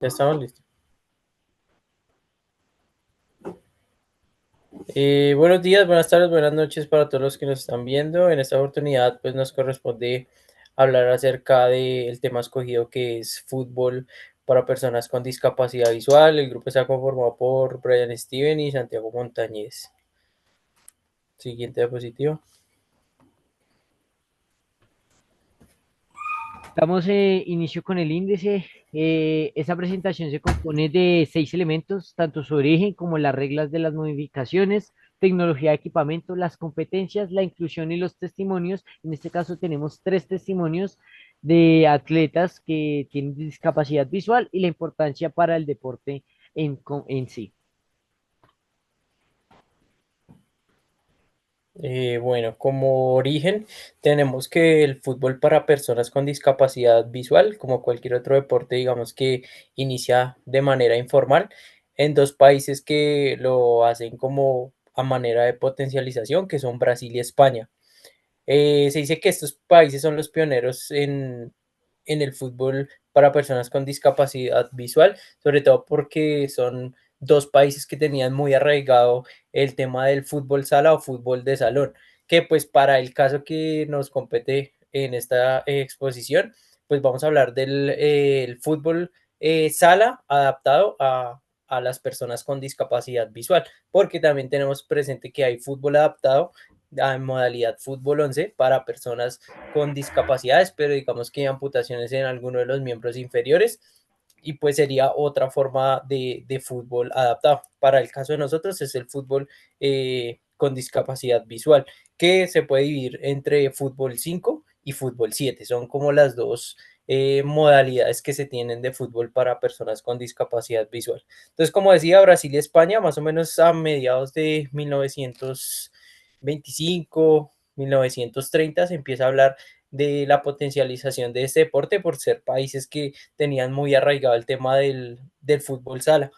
Ya estamos listos. Buenos días, buenas tardes, buenas noches para todos los que nos están viendo. En esta oportunidad, pues nos corresponde hablar acerca del tema escogido que es fútbol para personas con discapacidad visual. El grupo está conformado por Brian Steven y Santiago Montañez. Siguiente diapositiva. Damos inicio con el índice. Esta presentación se compone de 6 elementos, tanto su origen como las reglas de las modificaciones, tecnología de equipamiento, las competencias, la inclusión y los testimonios. En este caso tenemos 3 testimonios de atletas que tienen discapacidad visual y la importancia para el deporte en sí. Bueno, como origen tenemos que el fútbol para personas con discapacidad visual, como cualquier otro deporte, digamos que inicia de manera informal en dos países que lo hacen como a manera de potencialización, que son Brasil y España. Se dice que estos países son los pioneros en el fútbol para personas con discapacidad visual, sobre todo porque son dos países que tenían muy arraigado el tema del fútbol sala o fútbol de salón, que pues para el caso que nos compete en esta exposición, pues vamos a hablar del el fútbol sala adaptado a las personas con discapacidad visual, porque también tenemos presente que hay fútbol adaptado en modalidad fútbol 11 para personas con discapacidades, pero digamos que hay amputaciones en alguno de los miembros inferiores y pues sería otra forma de fútbol adaptado. Para el caso de nosotros es el fútbol con discapacidad visual, que se puede dividir entre fútbol 5 y fútbol 7. Son como las dos modalidades que se tienen de fútbol para personas con discapacidad visual. Entonces, como decía, Brasil y España, más o menos a mediados de 1925, 1930, se empieza a hablar de la potencialización de este deporte por ser países que tenían muy arraigado el tema del fútbol sala.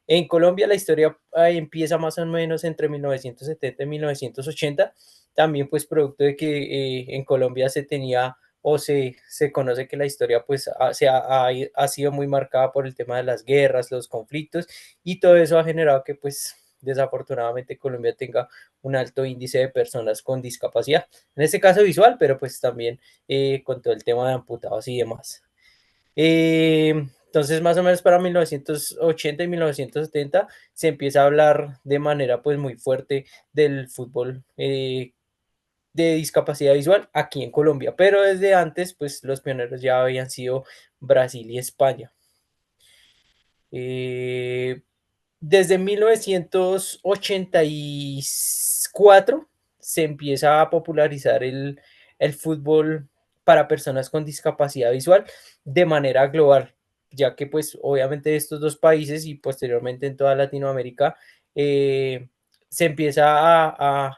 En Colombia la historia empieza más o menos entre 1970 y 1980, también pues producto de que en Colombia se tenía o se conoce que la historia pues ha sido muy marcada por el tema de las guerras, los conflictos, y todo eso ha generado que pues desafortunadamente Colombia tenga un alto índice de personas con discapacidad, en este caso visual, pero pues también con todo el tema de amputados y demás. Entonces, más o menos para 1980 y 1970 se empieza a hablar de manera pues muy fuerte del fútbol de discapacidad visual aquí en Colombia, pero desde antes pues los pioneros ya habían sido Brasil y España. Eh, Desde 1984 se empieza a popularizar el fútbol para personas con discapacidad visual de manera global, ya que pues obviamente estos dos países y posteriormente en toda Latinoamérica se empieza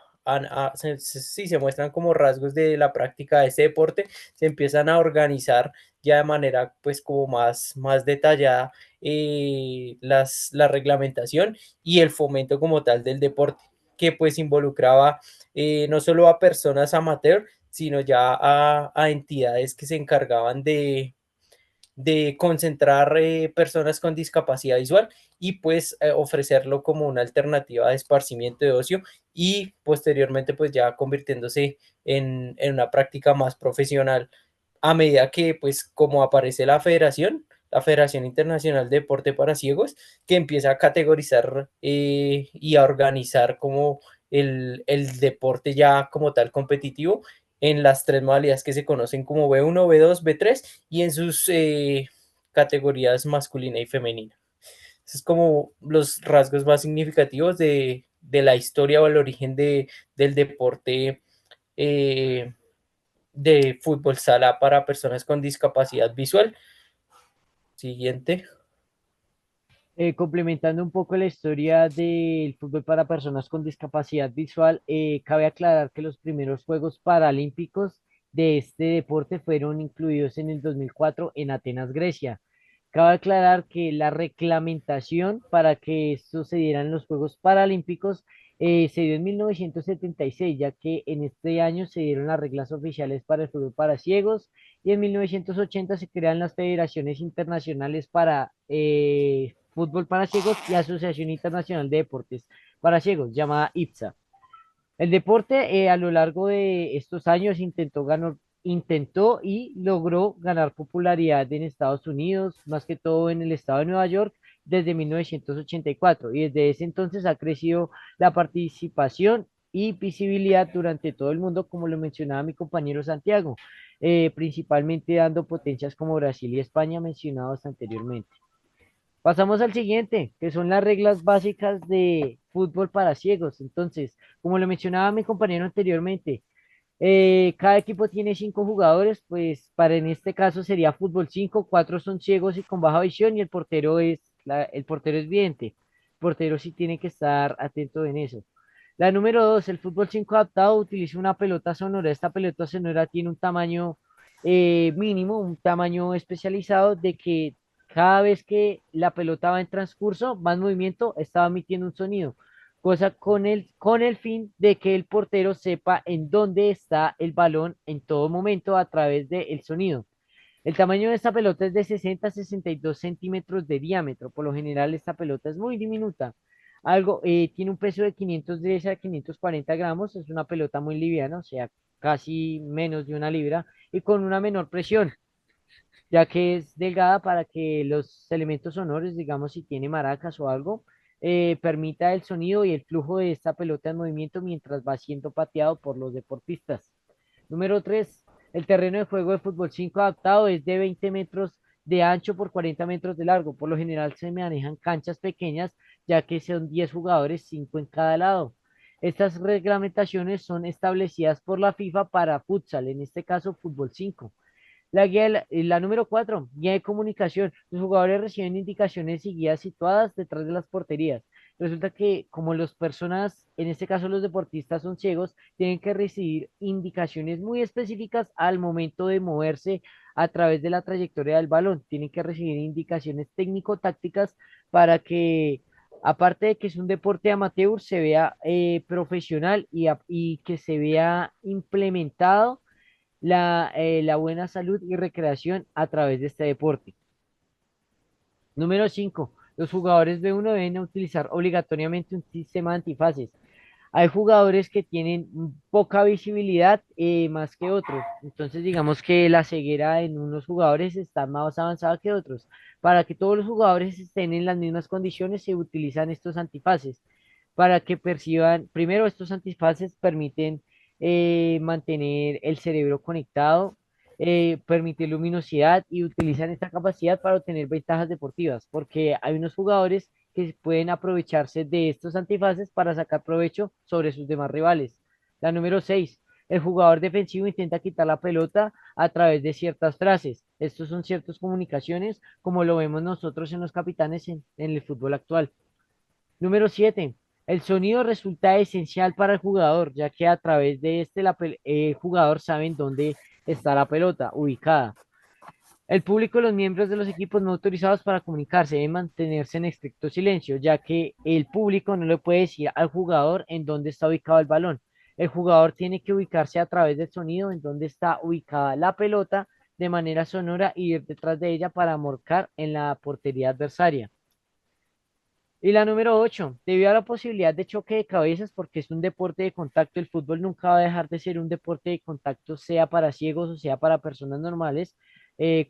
sí, se muestran como rasgos de la práctica de este deporte, se empiezan a organizar ya de manera pues como más detallada la reglamentación y el fomento como tal del deporte, que pues involucraba no solo a personas amateur, sino ya a entidades que se encargaban de concentrar personas con discapacidad visual y pues ofrecerlo como una alternativa de esparcimiento de ocio y posteriormente pues ya convirtiéndose en una práctica más profesional a medida que pues como aparece la Federación Internacional de Deporte para Ciegos, que empieza a categorizar y a organizar como el deporte ya como tal competitivo en las tres modalidades que se conocen como B1, B2, B3 y en sus categorías masculina y femenina. Esos es como los rasgos más significativos de la historia o el origen del deporte eh, de fútbol sala para personas con discapacidad visual. Siguiente. Complementando un poco la historia del fútbol para personas con discapacidad visual, cabe aclarar que los primeros Juegos Paralímpicos de este deporte fueron incluidos en el 2004 en Atenas, Grecia. Cabe aclarar que la reglamentación para que sucedieran los Juegos Paralímpicos se dio en 1976, ya que en este año se dieron las reglas oficiales para el fútbol para ciegos y en 1980 se crean las federaciones internacionales para fútbol para ciegos y Asociación Internacional de Deportes para Ciegos, llamada IPSA. El deporte a lo largo de estos años intentó y logró ganar popularidad en Estados Unidos, más que todo en el estado de Nueva York, desde 1984. Y desde ese entonces ha crecido la participación y visibilidad durante todo el mundo, como lo mencionaba mi compañero Santiago, principalmente dando potencias como Brasil y España mencionados anteriormente. Pasamos al siguiente, que son las reglas básicas de fútbol para ciegos. Entonces, como lo mencionaba mi compañero anteriormente, cada equipo tiene 5 jugadores, pues para en este caso sería fútbol 5, 4 son ciegos y con baja visión y el portero es vidente. El portero sí tiene que estar atento en eso. La número 2, el fútbol 5 adaptado utiliza una pelota sonora. Esta pelota sonora tiene un tamaño mínimo, un tamaño especializado de que cada vez que la pelota va en transcurso, va en movimiento, está emitiendo un sonido, cosa con el fin de que el portero sepa en dónde está el balón en todo momento a través del sonido. El tamaño de esta pelota es de 60 a 62 centímetros de diámetro. Por lo general, esta pelota es muy diminuta. Tiene un peso de 510 a 540 gramos. Es una pelota muy liviana, o sea, casi menos de una libra, y con una menor presión, ya que es delgada para que los elementos sonoros, digamos, si tiene maracas o algo, permita el sonido y el flujo de esta pelota en movimiento mientras va siendo pateado por los deportistas. Número 3, el terreno de juego de fútbol 5 adaptado es de 20 metros de ancho por 40 metros de largo. Por lo general se manejan canchas pequeñas, ya que son 10 jugadores, 5 en cada lado. Estas reglamentaciones son establecidas por la FIFA para futsal, en este caso fútbol 5. La número 4, guía de comunicación. Los jugadores reciben indicaciones y guías situadas detrás de las porterías. Resulta que como las personas, en este caso los deportistas son ciegos, tienen que recibir indicaciones muy específicas al momento de moverse a través de la trayectoria del balón. Tienen que recibir indicaciones técnico-tácticas para que, aparte de que es un deporte amateur, se vea profesional y que se vea implementado la buena salud y recreación a través de este deporte. Número 5. Los jugadores B1 deben utilizar obligatoriamente un sistema de antifaces. Hay jugadores que tienen poca visibilidad más que otros. Entonces, digamos que la ceguera en unos jugadores está más avanzada que otros. Para que todos los jugadores estén en las mismas condiciones, se utilizan estos antifaces para que perciban, primero, estos antifaces permiten mantener el cerebro conectado, permite luminosidad y utilizan esta capacidad para obtener ventajas deportivas, porque hay unos jugadores que pueden aprovecharse de estos antifaces para sacar provecho sobre sus demás rivales. La número 6, el jugador defensivo intenta quitar la pelota a través de ciertas frases. Estos son ciertas comunicaciones, como lo vemos nosotros en los capitanes en el fútbol actual. Número 7. El sonido resulta esencial para el jugador, ya que a través de el jugador sabe en dónde está la pelota ubicada. El público y los miembros de los equipos no autorizados para comunicarse deben mantenerse en estricto silencio, ya que el público no le puede decir al jugador en dónde está ubicado el balón. El jugador tiene que ubicarse a través del sonido en dónde está ubicada la pelota de manera sonora y ir detrás de ella para marcar en la portería adversaria. Y la número 8, debido a la posibilidad de choque de cabezas, porque es un deporte de contacto, el fútbol nunca va a dejar de ser un deporte de contacto, sea para ciegos o sea para personas normales,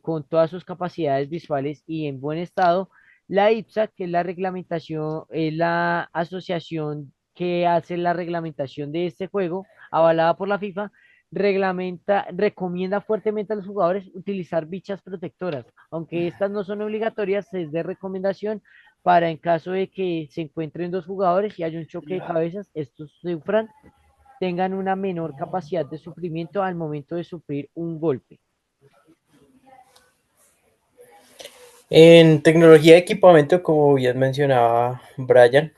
con todas sus capacidades visuales y en buen estado. La IPSA, que es la reglamentación, es la asociación que hace la reglamentación de este juego, avalada por la FIFA, recomienda fuertemente a los jugadores utilizar bichas protectoras, aunque estas no son obligatorias, es de recomendación para en caso de que se encuentren dos jugadores y haya un choque de cabezas, estos sufran, tengan una menor capacidad de sufrimiento al momento de sufrir un golpe. En tecnología de equipamiento, como bien mencionaba Brian,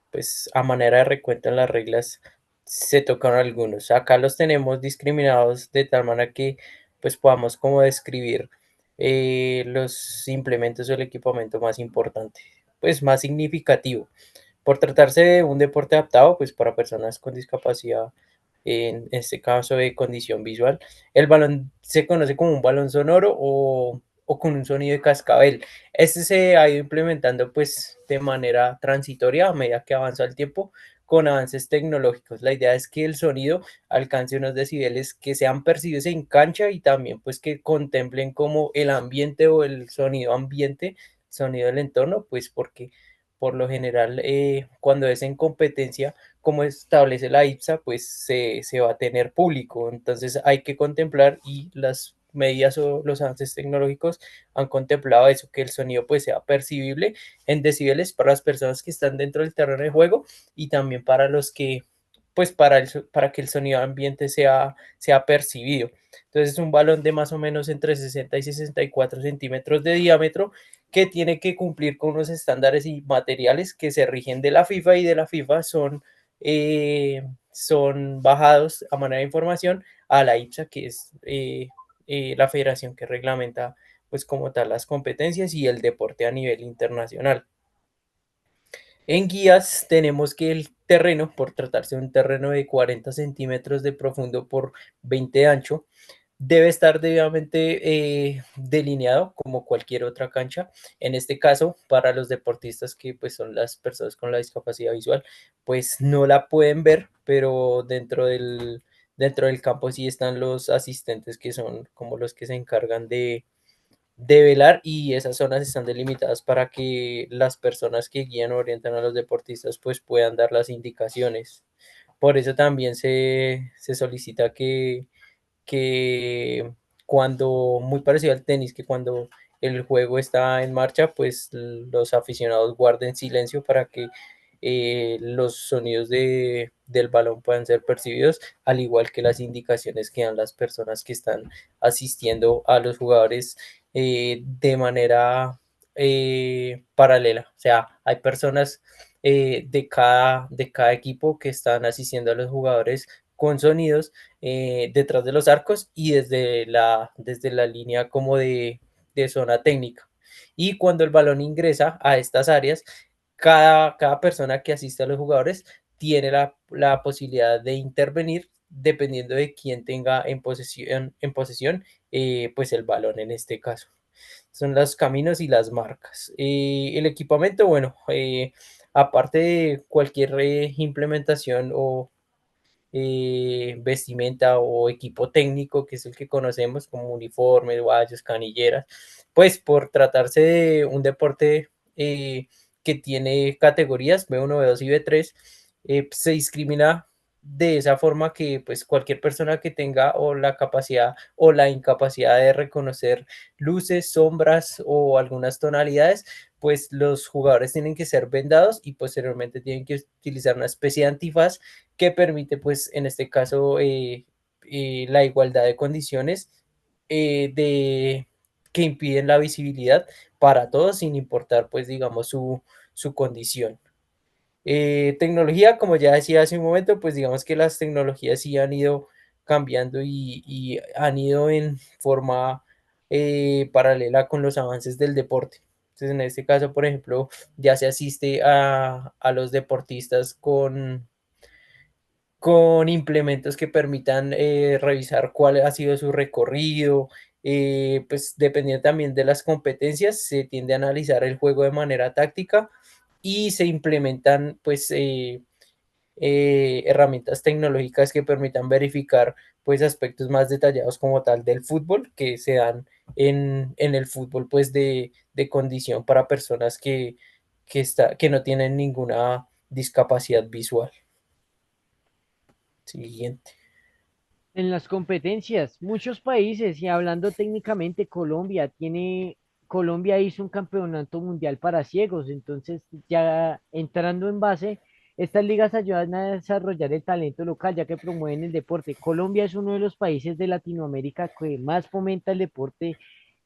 pues a manera de recuento en las reglas se tocaron algunos. Acá los tenemos discriminados de tal manera que pues podamos como describir. los implementos o el equipamiento más importante, pues más significativo. Por tratarse de un deporte adaptado, pues para personas con discapacidad, en este caso de condición visual, el balón se conoce como un balón sonoro o con un sonido de cascabel. Este se ha ido implementando pues de manera transitoria a medida que avanza el tiempo con avances tecnológicos. La idea es que el sonido alcance unos decibeles que sean percibidos en cancha y también pues que contemplen como el ambiente o el sonido ambiente, sonido del entorno, pues porque por lo general, cuando es en competencia, como establece la IPSA, pues se va a tener público. Entonces hay que contemplar y las medidas o los avances tecnológicos han contemplado eso, que el sonido pues sea percibible en decibeles para las personas que están dentro del terreno de juego y también para los que, pues para que el sonido ambiente sea percibido. Entonces es un balón de más o menos entre 60 y 64 centímetros de diámetro que tiene que cumplir con unos estándares y materiales que se rigen de la FIFA y de la FIFA son bajados a manera de información a la IPSA, que es la federación que reglamenta pues como tal las competencias y el deporte a nivel internacional. En guías tenemos que el terreno, por tratarse de un terreno de 40 centímetros de profundo por 20 de ancho, debe estar debidamente delineado como cualquier otra cancha. En este caso, para los deportistas que pues son las personas con la discapacidad visual, pues no la pueden ver, pero dentro del campo sí están los asistentes que son como los que se encargan de velar y esas zonas están delimitadas para que las personas que guían o orientan a los deportistas pues puedan dar las indicaciones. Por eso también se solicita que cuando, muy parecido al tenis, que cuando el juego está en marcha, pues los aficionados guarden silencio para que los sonidos del balón puedan ser percibidos, al igual que las indicaciones que dan las personas que están asistiendo a los jugadores de manera paralela. O sea, hay personas de cada equipo que están asistiendo a los jugadores con sonidos detrás de los arcos y desde la línea como de zona técnica. Y cuando el balón ingresa a estas áreas, cada persona que asiste a los jugadores tiene la posibilidad de intervenir dependiendo de quién tenga en posesión pues el balón en este caso. Son los caminos y las marcas. El equipamiento, bueno, aparte de cualquier implementación o vestimenta o equipo técnico, que es el que conocemos como uniformes, guayos, canilleras, pues por tratarse de un deporte que tiene categorías B1, B2 y B3, se discrimina de esa forma que pues cualquier persona que tenga o la capacidad o la incapacidad de reconocer luces, sombras o algunas tonalidades, pues los jugadores tienen que ser vendados y posteriormente tienen que utilizar una especie de antifaz que permite, pues, en este caso, la igualdad de condiciones que impiden la visibilidad para todos, sin importar, pues, digamos, su condición. Tecnología, como ya decía hace un momento, pues digamos que las tecnologías sí han ido cambiando y han ido en forma paralela con los avances del deporte. Entonces, en este caso, por ejemplo, ya se asiste a los deportistas con implementos que permitan revisar cuál ha sido su recorrido. Pues dependiendo también de las competencias, se tiende a analizar el juego de manera táctica y se implementan pues herramientas tecnológicas que permitan verificar pues aspectos más detallados como tal del fútbol que se dan en el fútbol pues de condición para personas que no tienen ninguna discapacidad visual. Siguiente. En las competencias, muchos países, y hablando técnicamente, Colombia hizo un campeonato mundial para ciegos, entonces ya entrando en base, estas ligas ayudan a desarrollar el talento local, ya que promueven el deporte. Colombia es uno de los países de Latinoamérica que más fomenta el deporte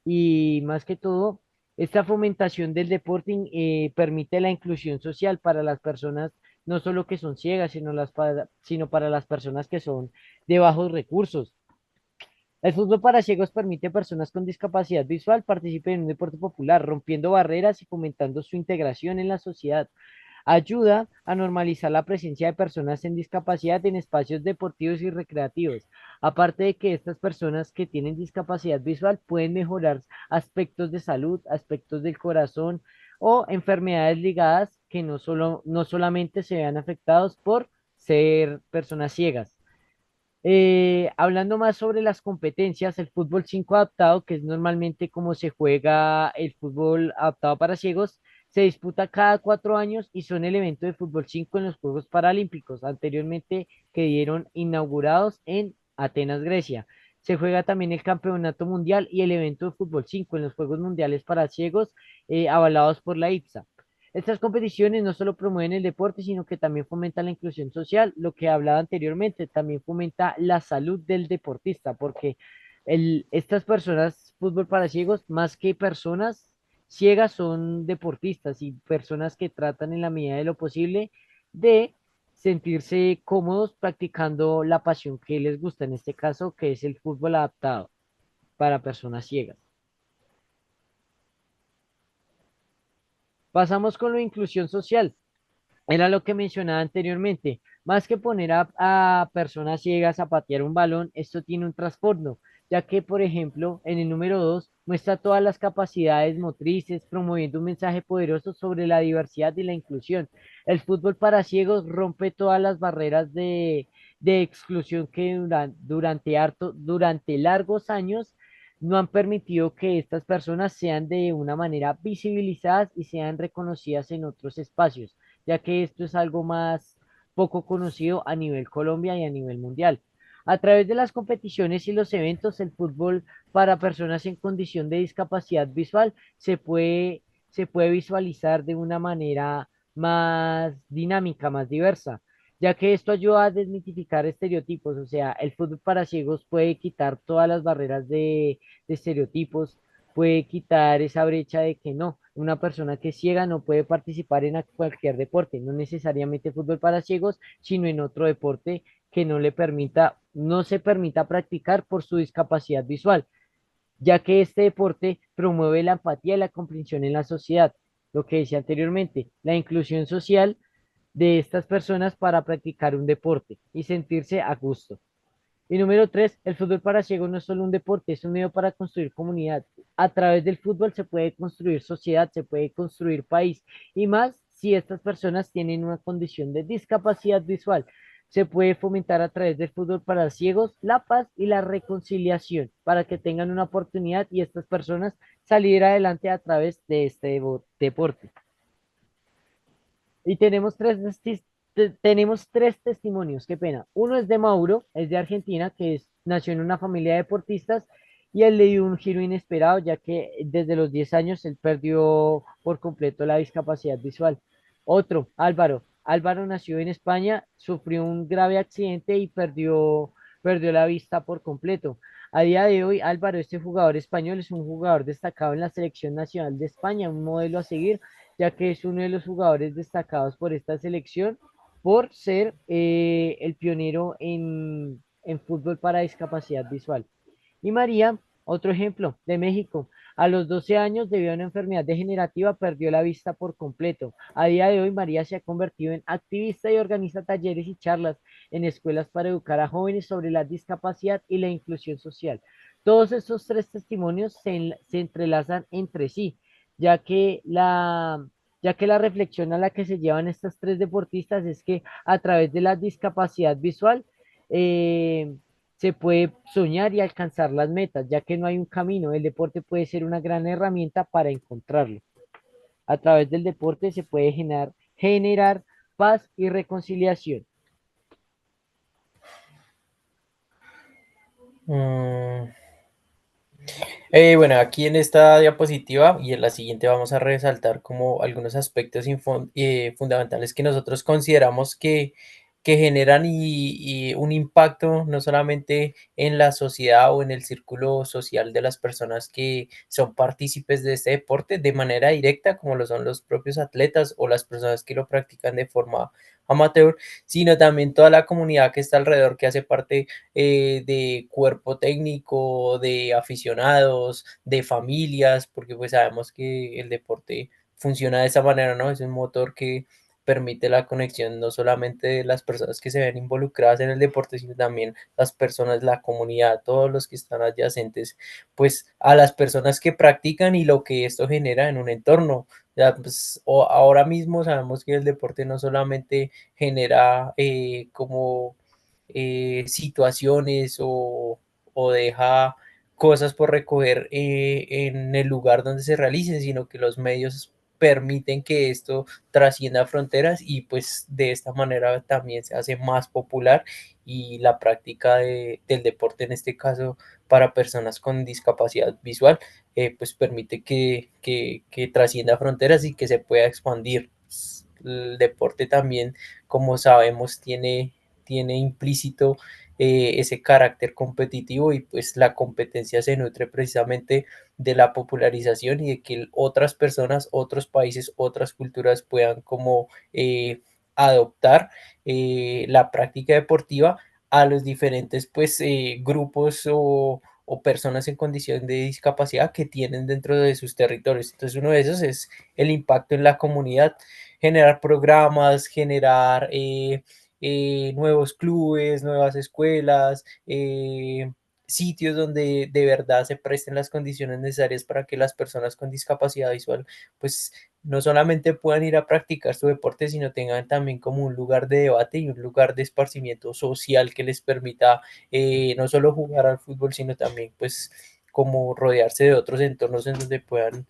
y más que todo, esta fomentación del deporte permite la inclusión social para las personas, no solo que son ciegas, sino para las personas que son de bajos recursos. El fútbol para ciegos permite a personas con discapacidad visual participen en un deporte popular, rompiendo barreras y fomentando su integración en la sociedad. Ayuda a normalizar la presencia de personas en discapacidad en espacios deportivos y recreativos. Aparte de que estas personas que tienen discapacidad visual pueden mejorar aspectos de salud, aspectos del corazón o enfermedades ligadas que no solamente se vean afectados por ser personas ciegas. Hablando más sobre las competencias, el fútbol 5 adaptado, que es normalmente como se juega el fútbol adaptado para ciegos, se disputa cada 4 años y son el evento de fútbol 5 en los Juegos Paralímpicos, anteriormente que dieron inaugurados en Atenas, Grecia. Se juega también el Campeonato Mundial y el evento de fútbol 5 en los Juegos Mundiales para ciegos, avalados por la IPSA. Estas competiciones no solo promueven el deporte, sino que también fomentan la inclusión social, lo que hablaba anteriormente, también fomenta la salud del deportista, porque estas personas, fútbol para ciegos, más que personas ciegas, son deportistas y personas que tratan en la medida de lo posible de sentirse cómodos practicando la pasión que les gusta, en este caso, que es el fútbol adaptado para personas ciegas. Pasamos con la inclusión social. Era lo que mencionaba anteriormente. Más que poner a personas ciegas a patear un balón, esto tiene un trasfondo, ya que, por ejemplo, en el número 2 muestra todas las capacidades motrices, promoviendo un mensaje poderoso sobre la diversidad y la inclusión. El fútbol para ciegos rompe todas las barreras de exclusión que durante largos años no han permitido que estas personas sean de una manera visibilizadas y sean reconocidas en otros espacios, ya que esto es algo más poco conocido a nivel Colombia y a nivel mundial. A través de las competiciones y los eventos, el fútbol para personas en condición de discapacidad visual se puede visualizar de una manera más dinámica, más diversa, ya que esto ayuda a desmitificar estereotipos, o sea, el fútbol para ciegos puede quitar todas las barreras de estereotipos, puede quitar esa brecha de que no, una persona que es ciega no puede participar en cualquier deporte, no necesariamente fútbol para ciegos, sino en otro deporte que no se permita practicar por su discapacidad visual, ya que este deporte promueve la empatía y la comprensión en la sociedad, lo que decía anteriormente, la inclusión social de estas personas para practicar un deporte y sentirse a gusto. Y número 3, el fútbol para ciegos no es solo un deporte, es un medio para construir comunidad. A través del fútbol se puede construir sociedad, se puede construir país, y más si estas personas tienen una condición de discapacidad visual. Se puede fomentar a través del fútbol para ciegos la paz y la reconciliación para que tengan una oportunidad y estas personas salir adelante a través de este deporte. Y tenemos tres testimonios, qué pena. Uno es de Mauro, es de Argentina, nació en una familia de deportistas y él le dio un giro inesperado, ya que desde los 10 años él perdió por completo la discapacidad visual. Otro, Álvaro. Álvaro nació en España, sufrió un grave accidente y perdió la vista por completo. A día de hoy, Álvaro, este jugador español, es un jugador destacado en la selección nacional de España, un modelo a seguir ya que es uno de los jugadores destacados por esta selección por ser el pionero en fútbol para discapacidad visual. Y María, otro ejemplo, de México. A los 12 años, debido a una enfermedad degenerativa, perdió la vista por completo. A día de hoy, María se ha convertido en activista y organiza talleres y charlas en escuelas para educar a jóvenes sobre la discapacidad y la inclusión social. Todos estos tres testimonios se entrelazan entre sí, ya que ya que la reflexión a la que se llevan estas tres deportistas es que a través de la discapacidad visual, eh, se puede soñar y alcanzar las metas, ya que no hay un camino. El deporte puede ser una gran herramienta para encontrarlo. A través del deporte se puede generar paz y reconciliación. Mm, bueno, aquí en esta diapositiva y en la siguiente vamos a resaltar como algunos aspectos fundamentales que nosotros consideramos que que generan y un impacto no solamente en la sociedad o en el círculo social de las personas que son partícipes de este deporte de manera directa, como lo son los propios atletas o las personas que lo practican de forma amateur, sino también toda la comunidad que está alrededor, que hace parte de cuerpo técnico, de aficionados, de familias, porque pues sabemos que el deporte funciona de esa manera, ¿no? Es un motor que permite la conexión no solamente de las personas que se ven involucradas en el deporte, sino también las personas, la comunidad, todos los que están adyacentes, pues a las personas que practican y lo que esto genera en un entorno. Ya, pues, ahora mismo sabemos que el deporte no solamente genera como situaciones o deja cosas por recoger en el lugar donde se realicen, sino que los medios permiten que esto trascienda fronteras y pues de esta manera también se hace más popular y la práctica del deporte en este caso para personas con discapacidad visual pues permite que trascienda fronteras y que se pueda expandir. El deporte también, como sabemos, tiene implícito ese carácter competitivo y pues la competencia se nutre precisamente de la popularización y de que otras personas, otros países, otras culturas puedan como adoptar la práctica deportiva a los diferentes pues grupos o personas en condición de discapacidad que tienen dentro de sus territorios. Entonces uno de esos es el impacto en la comunidad, generar programas, generar nuevos clubes, nuevas escuelas, sitios donde de verdad se presten las condiciones necesarias para que las personas con discapacidad visual pues no solamente puedan ir a practicar su deporte, sino tengan también como un lugar de debate y un lugar de esparcimiento social que les permita no solo jugar al fútbol, sino también pues como rodearse de otros entornos en donde puedan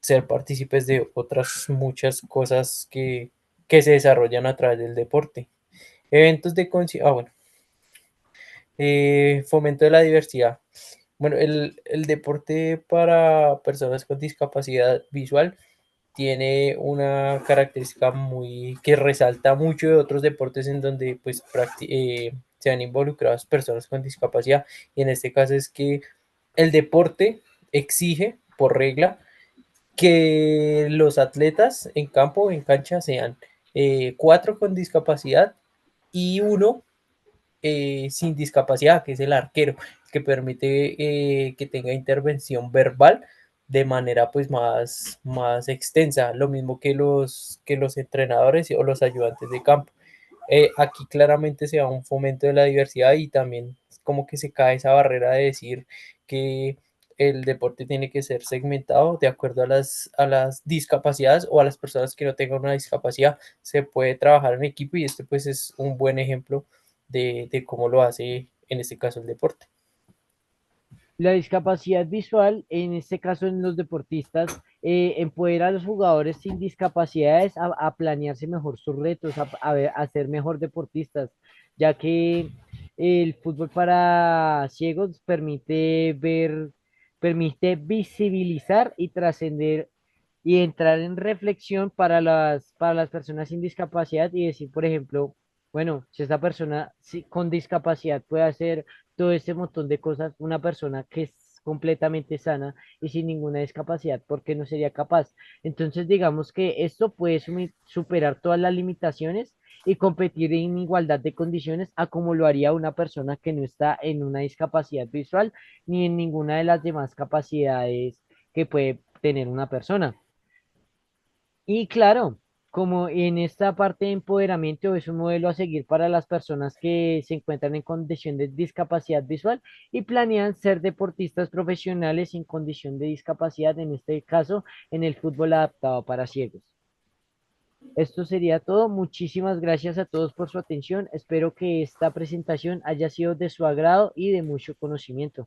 ser partícipes de otras muchas cosas que se desarrollan a través del deporte. Eventos de bueno, fomento de la diversidad. Bueno, el deporte para personas con discapacidad visual tiene una característica muy que resalta mucho de otros deportes en donde pues se han involucrado personas con discapacidad y en este caso es que el deporte exige por regla que los atletas en campo, en cancha, sean cuatro con discapacidad y uno sin discapacidad, que es el arquero, que permite que tenga intervención verbal de manera pues más extensa, lo mismo que los entrenadores o los ayudantes de campo. Aquí claramente se da un fomento de la diversidad y también como que se cae esa barrera de decir que el deporte tiene que ser segmentado de acuerdo a las discapacidades o a las personas que no tengan una discapacidad. Se puede trabajar en equipo y este pues es un buen ejemplo de cómo lo hace en este caso el deporte. La discapacidad visual, en este caso en los deportistas, empodera a los jugadores sin discapacidades a planearse mejor sus retos, a ser mejor deportistas, ya que el fútbol para ciegos permite ver, permite visibilizar y trascender y entrar en reflexión para las personas sin discapacidad y decir, por ejemplo, bueno, si esta persona con discapacidad puede hacer todo este montón de cosas, una persona que es completamente sana y sin ninguna discapacidad, ¿por qué no sería capaz? Entonces, digamos que esto puede superar todas las limitaciones y competir en igualdad de condiciones a como lo haría una persona que no está en una discapacidad visual ni en ninguna de las demás capacidades que puede tener una persona. Y claro, como en esta parte de empoderamiento es un modelo a seguir para las personas que se encuentran en condición de discapacidad visual y planean ser deportistas profesionales sin condición de discapacidad, en este caso en el fútbol adaptado para ciegos. Esto sería todo. Muchísimas gracias a todos por su atención. Espero que esta presentación haya sido de su agrado y de mucho conocimiento.